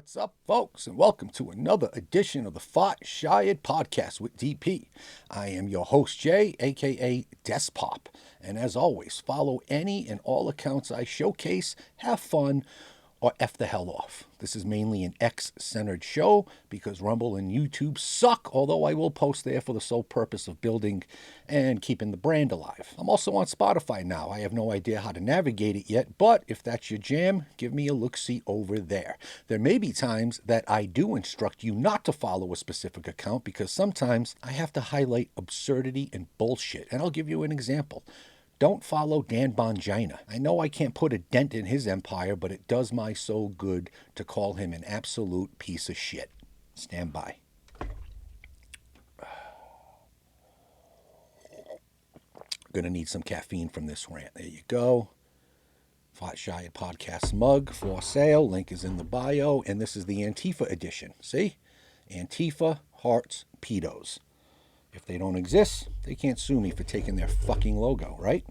What's up, folks, and welcome to another edition of the Shired podcast with DP. I am your host, Jay, aka Despop, and as always, follow any and all accounts I showcase, have fun, or F the hell off. This is mainly an X-centered show because Rumble and YouTube suck, although I will post there for the sole purpose of building and keeping the brand alive. I'm also on Spotify now. I have no idea how to navigate it yet, but if that's your jam, give me a look-see over there. There may be times that I do instruct you not to follow a specific account because sometimes I have to highlight absurdity and bullshit, and I'll give you an example. Don't follow Dan Bongino. I know I can't put a dent in his empire, but it does my soul good to call him an absolute piece of shit. Stand by. Gonna need some caffeine from this rant. There you go. Shired podcast mug for sale. Link is in the bio. And this is the Antifa edition. See? Antifa, hearts, pedos. If they don't exist, they can't sue me for taking their fucking logo, right?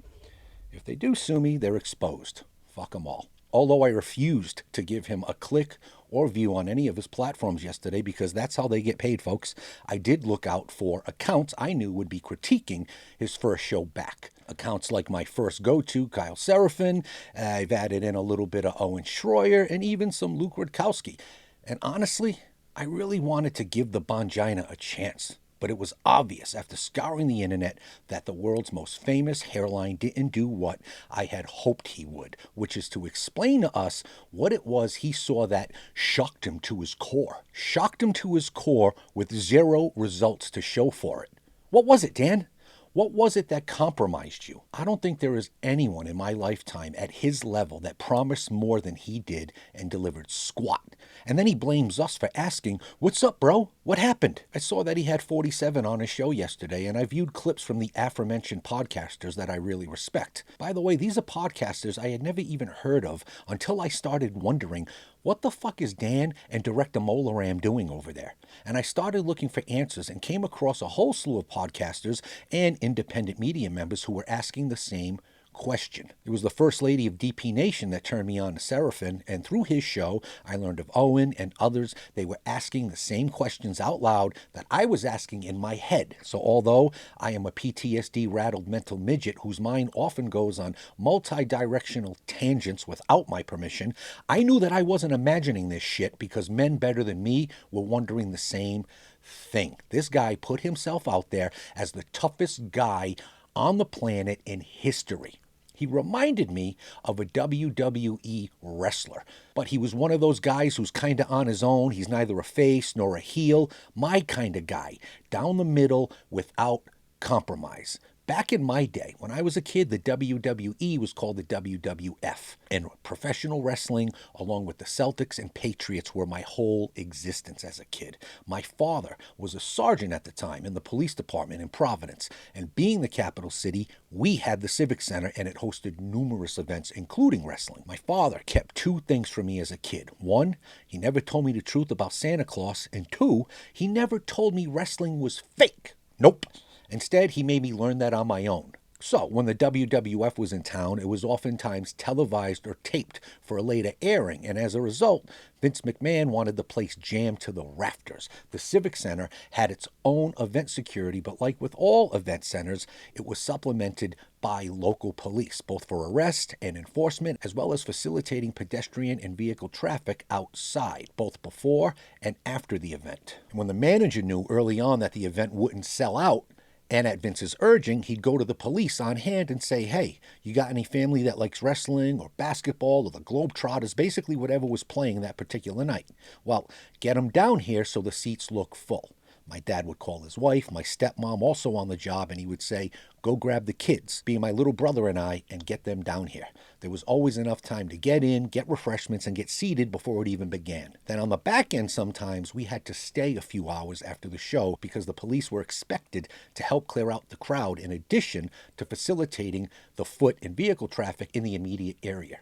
If they do sue me, they're exposed. Fuck them all. Although I refused to give him a click or view on any of his platforms yesterday because that's how they get paid, folks. I did look out for accounts I knew would be critiquing his first show back. Accounts like my first go-to, Kyle Seraphin. I've added in a little bit of Owen Schroyer and even some Luke Rudkowski. And honestly, I really wanted to give the Bongino a chance. But it was obvious after scouring the internet that the world's most famous hairline didn't do what I had hoped he would, which is to explain to us what it was he saw that shocked him to his core. Shocked him to his core with zero results to show for it. What was it, Dan? What was it that compromised you? I don't think there is anyone in my lifetime at his level that promised more than he did and delivered squat. And then he blames us for asking, "What's up, bro? What happened?" I saw that he had 47 on his show yesterday, and I viewed clips from the aforementioned podcasters that I really respect. By the way, these are podcasters I had never even heard of until I started wondering, what the fuck is Dan and Director Molaram doing over there? And I started looking for answers and came across a whole slew of podcasters and independent media members who were asking the same question. It was the First Lady of DP Nation that turned me on to Seraphin, and through his show, I learned of Owen and others. They were asking the same questions out loud that I was asking in my head. So although I am a PTSD-rattled mental midget whose mind often goes on multi-directional tangents without my permission, I knew that I wasn't imagining this shit because men better than me were wondering the same thing. This guy put himself out there as the toughest guy on the planet in history. He reminded me of a WWE wrestler, but he was one of those guys who's kind of on his own. He's neither a face nor a heel. My kind of guy, down the middle without compromise. Back in my day, when I was a kid, the WWE was called the WWF. And professional wrestling, along with the Celtics and Patriots, were my whole existence as a kid. My father was a sergeant at the time in the police department in Providence. And being the capital city, we had the Civic Center, and it hosted numerous events, including wrestling. My father kept two things from me as a kid. One, he never told me the truth about Santa Claus. And two, he never told me wrestling was fake. Nope. Instead, he made me learn that on my own. So, when the WWF was in town, it was oftentimes televised or taped for a later airing, and as a result, Vince McMahon wanted the place jammed to the rafters. The Civic Center had its own event security, but like with all event centers, it was supplemented by local police, both for arrest and enforcement, as well as facilitating pedestrian and vehicle traffic outside, both before and after the event. And when the manager knew early on that the event wouldn't sell out, and at Vince's urging, he'd go to the police on hand and say, "Hey, you got any family that likes wrestling or basketball or the Globetrotters?" Basically whatever was playing that particular night. Well, get them down here so the seats look full. My dad would call his wife, my stepmom also on the job, and he would say, "Go grab the kids," being my little brother and I, and get them down here. There was always enough time to get in, get refreshments, and get seated before it even began. Then on the back end, sometimes we had to stay a few hours after the show because the police were expected to help clear out the crowd in addition to facilitating the foot and vehicle traffic in the immediate area.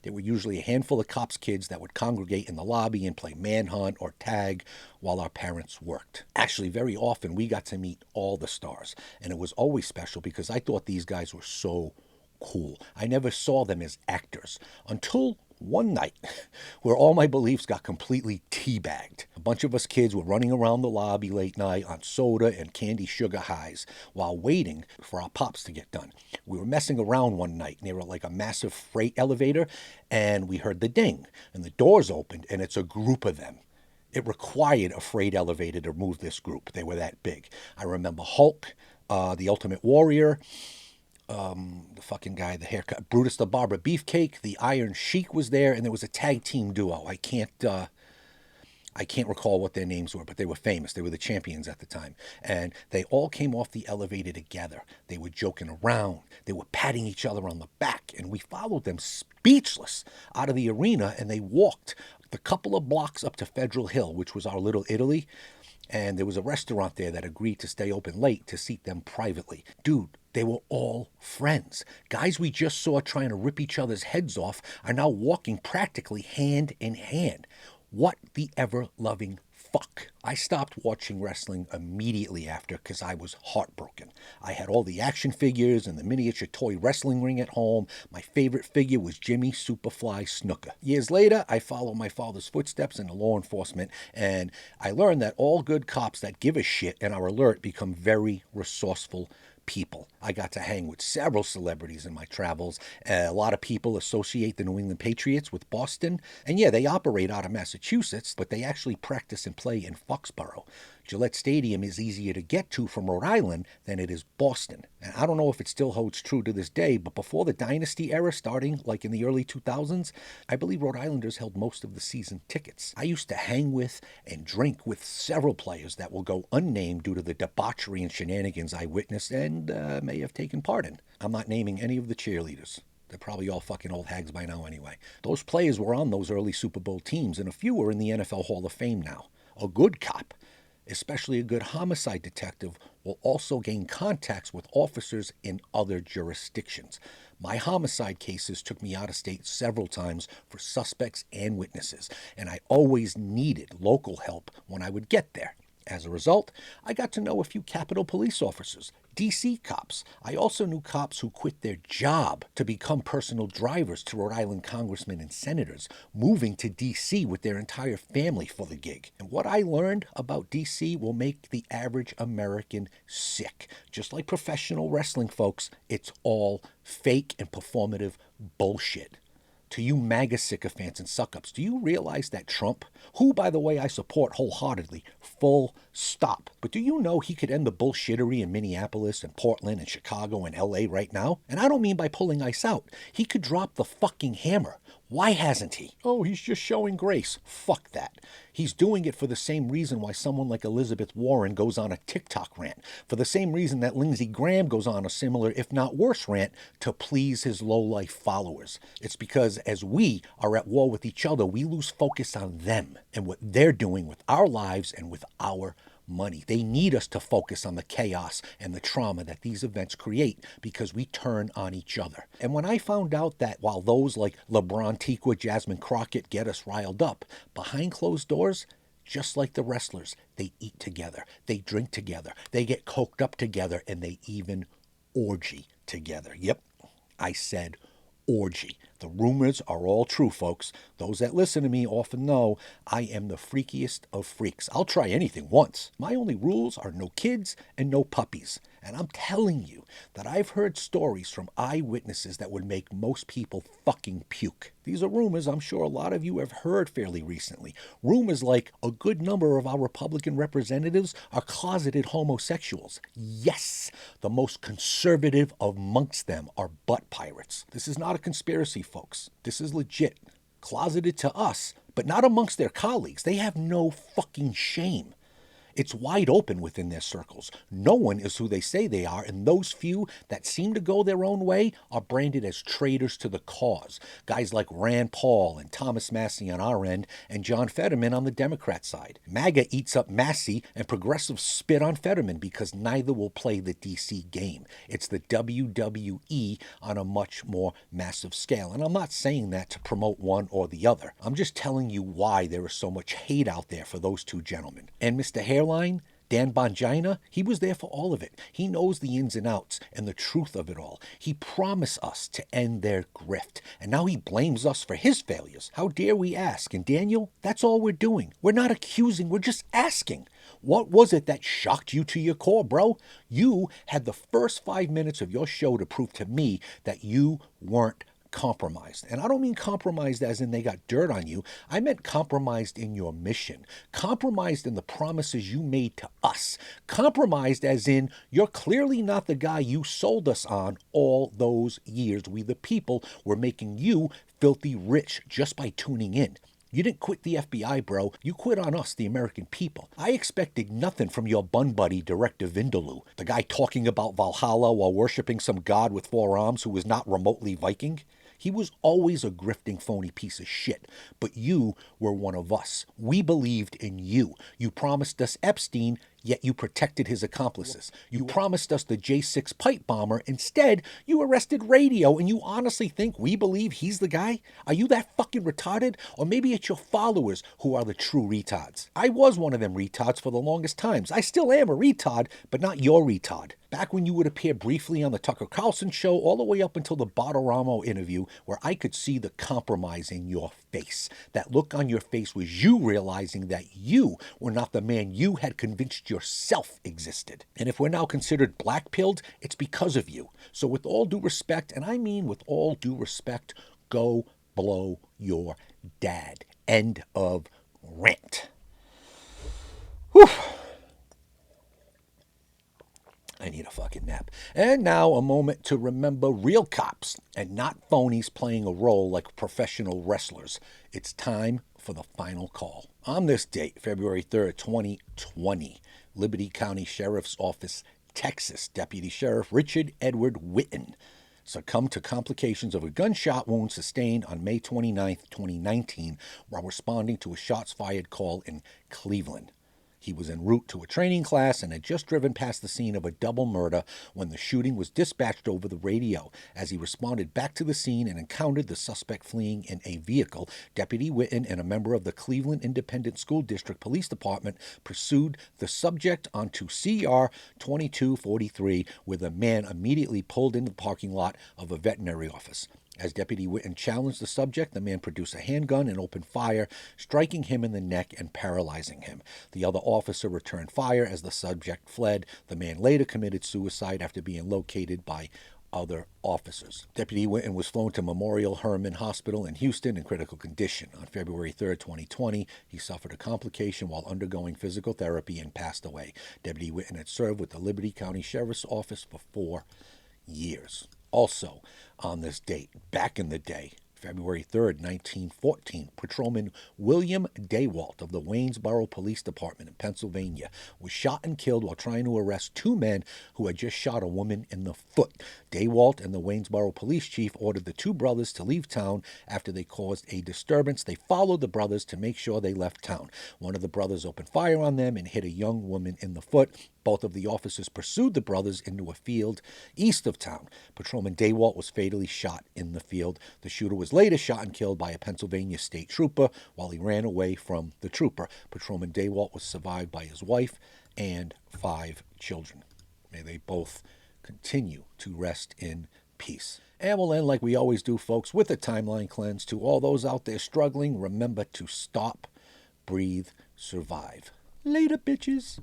There were usually a handful of cops' kids that would congregate in the lobby and play manhunt or tag while our parents worked. Actually, very often we got to meet all the stars, and it was always special because I thought these guys were so cool. I never saw them as actors until one night where all my beliefs got completely teabagged. A bunch of us kids were running around the lobby late night on soda and candy sugar highs while waiting for our pops to get done. We were messing around one night near like a massive freight elevator, and we heard the ding, and the doors opened, and it's a group of them. It required a freight elevator to move this group. They were that big. I remember Hulk, the Ultimate Warrior, the fucking guy, the haircut, Brutus the Barber Beefcake, the Iron Sheik was there, and there was a tag team duo. I can't recall what their names were, but they were famous. They were the champions at the time. And they all came off the elevator together. They were joking around. They were patting each other on the back. And we followed them speechless out of the arena, and they walked the couple of blocks up to Federal Hill, which was our little Italy. And there was a restaurant there that agreed to stay open late to seat them privately. Dude, they were all friends. Guys we just saw trying to rip each other's heads off are now walking practically hand in hand. What the ever-loving fuck? I stopped watching wrestling immediately after because I was heartbroken. I had all the action figures and the miniature toy wrestling ring at home. My favorite figure was Jimmy Superfly Snuka. Years later, I followed my father's footsteps into law enforcement, and I learned that all good cops that give a shit and are alert become very resourceful people. I got to hang with several celebrities in my travels. A lot of people associate the New England Patriots with Boston. And yeah, they operate out of Massachusetts, but they actually practice and play in Foxborough. Gillette Stadium is easier to get to from Rhode Island than it is Boston. And I don't know if it still holds true to this day, but before the Dynasty era, starting like in the early 2000s, I believe Rhode Islanders held most of the season tickets. I used to hang with and drink with several players that will go unnamed due to the debauchery and shenanigans I witnessed and may have taken part in. I'm not naming any of the cheerleaders. They're probably all fucking old hags by now anyway. Those players were on those early Super Bowl teams, and a few are in the NFL Hall of Fame now. A good cop, especially a good homicide detective, will also gain contacts with officers in other jurisdictions. My homicide cases took me out of state several times for suspects and witnesses, and I always needed local help when I would get there. As a result, I got to know a few Capitol police officers, D.C. cops. I also knew cops who quit their job to become personal drivers to Rhode Island congressmen and senators, moving to D.C. with their entire family for the gig. And what I learned about D.C. will make the average American sick. Just like professional wrestling, folks, it's all fake and performative bullshit. To you MAGA sycophants and suck-ups, do you realize that Trump, who, by the way, I support wholeheartedly, full stop, but do you know he could end the bullshittery in Minneapolis and Portland and Chicago and LA right now? And I don't mean by pulling ice out. He could drop the fucking hammer. Why hasn't he? Oh, he's just showing grace. Fuck that. He's doing it for the same reason why someone like Elizabeth Warren goes on a TikTok rant, for the same reason that Lindsey Graham goes on a similar, if not worse, rant to please his low-life followers. It's because as we are at war with each other, we lose focus on them and what they're doing with our lives and with our money. They need us to focus on the chaos and the trauma that these events create because we turn on each other. And when I found out that while those like LeBron Tiqua, Jasmine Crockett get us riled up, behind closed doors, just like the wrestlers, they eat together, they drink together, they get coked up together, and they even orgy together. Yep, I said orgy. The rumors are all true, folks. Those that listen to me often know I am the freakiest of freaks. I'll try anything once. My only rules are no kids and no puppies. And I'm telling you that I've heard stories from eyewitnesses that would make most people fucking puke. These are rumors I'm sure a lot of you have heard fairly recently. Rumors like a good number of our Republican representatives are closeted homosexuals. Yes, the most conservative amongst them are butt pirates. This is not a conspiracy, folks. This is legit. Closeted to us, but not amongst their colleagues. They have no fucking shame. It's wide open within their circles. No one is who they say they are, and those few that seem to go their own way are branded as traitors to the cause. Guys like Rand Paul and Thomas Massie on our end, and John Fetterman on the Democrat side. MAGA eats up Massie, and progressives spit on Fetterman because neither will play the DC game. It's the WWE on a much more massive scale. And I'm not saying that to promote one or the other. I'm just telling you why there is so much hate out there for those two gentlemen. And Mr. Hairline, Dan Bongino, he was there for all of it. He knows the ins and outs and the truth of it all. He promised us to end their grift, and now he blames us for his failures. How dare we ask? And Daniel, that's all we're doing. We're not accusing, we're just asking. What was it that shocked you to your core, bro? You had the first 5 minutes of your show to prove to me that you weren't compromised. And I don't mean compromised as in they got dirt on you. I meant compromised in your mission. Compromised in the promises you made to us. Compromised as in you're clearly not the guy you sold us on all those years. We the people were making you filthy rich just by tuning in. You didn't quit the FBI, bro. You quit on us, the American people. I expected nothing from your bun buddy, Director Vindaloo, the guy talking about Valhalla while worshiping some god with 4 arms who was not remotely Viking. He was always a grifting, phony piece of shit. But you were one of us. We believed in you. You promised us Epstein, yet you protected his accomplices. You promised us the J6 pipe bomber. Instead, you arrested Radio, and you honestly think we believe he's the guy? Are you that fucking retarded? Or maybe it's your followers who are the true retards. I was one of them retards for the longest times. I still am a retard, but not your retard. Back when you would appear briefly on the Tucker Carlson show, all the way up until the Bartaramo interview, where I could see the compromise in your face. That look on your face was you realizing that you were not the man you had convinced yourself existed. And if we're now considered black-pilled, it's because of you. So with all due respect, and I mean with all due respect, go blow your dad. End of rant. Whew. I need a fucking nap. And now a moment to remember real cops and not phonies playing a role like professional wrestlers. It's time for the final call. On this date, February 3rd, 2020, Liberty County Sheriff's Office, Texas, Deputy Sheriff Richard Edward Whitten succumbed to complications of a gunshot wound sustained on May 29, 2019, while responding to a shots fired call in Cleveland. He was en route to a training class and had just driven past the scene of a double murder when the shooting was dispatched over the radio. As he responded back to the scene and encountered the suspect fleeing in a vehicle, Deputy Whitten and a member of the Cleveland Independent School District Police Department pursued the subject onto CR 2243, where the man immediately pulled into the parking lot of a veterinary office. As Deputy Whitten challenged the subject, the man produced a handgun and opened fire, striking him in the neck and paralyzing him. The other officer returned fire as the subject fled. The man later committed suicide after being located by other officers. Deputy Whitten was flown to Memorial Hermann Hospital in Houston in critical condition. On February 3rd, 2020, he suffered a complication while undergoing physical therapy and passed away. Deputy Whitten had served with the Liberty County Sheriff's Office for 4 years. Also, on this date, back in the day, February 3rd, 1914, Patrolman William Daywalt of the Waynesboro Police Department in Pennsylvania was shot and killed while trying to arrest 2 men who had just shot a woman in the foot. Daywalt and the Waynesboro police chief ordered the 2 brothers to leave town after they caused a disturbance. They followed the brothers to make sure they left town. One of the brothers opened fire on them and hit a young woman in the foot. Both of the officers pursued the brothers into a field east of town. Patrolman Daywalt was fatally shot in the field. The shooter was later shot and killed by a Pennsylvania state trooper while he ran away from the trooper. Patrolman Daywalt was survived by his wife and 5 children. May they both continue to rest in peace. And we'll end like we always do, folks, with a timeline cleanse. To all those out there struggling, remember to stop, breathe, survive. Later, bitches.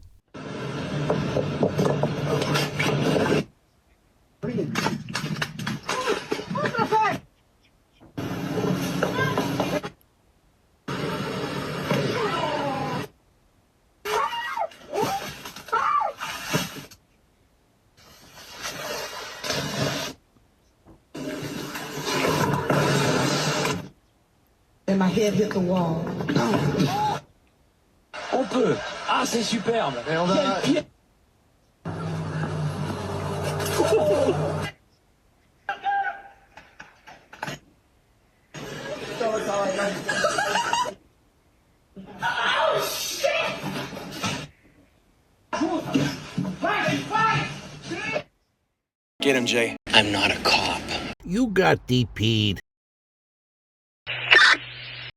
And my head hit the wall. On peut. Ah, c'est superbe. Et on va... Get him, Jay. I'm not a cop. You got DP'd.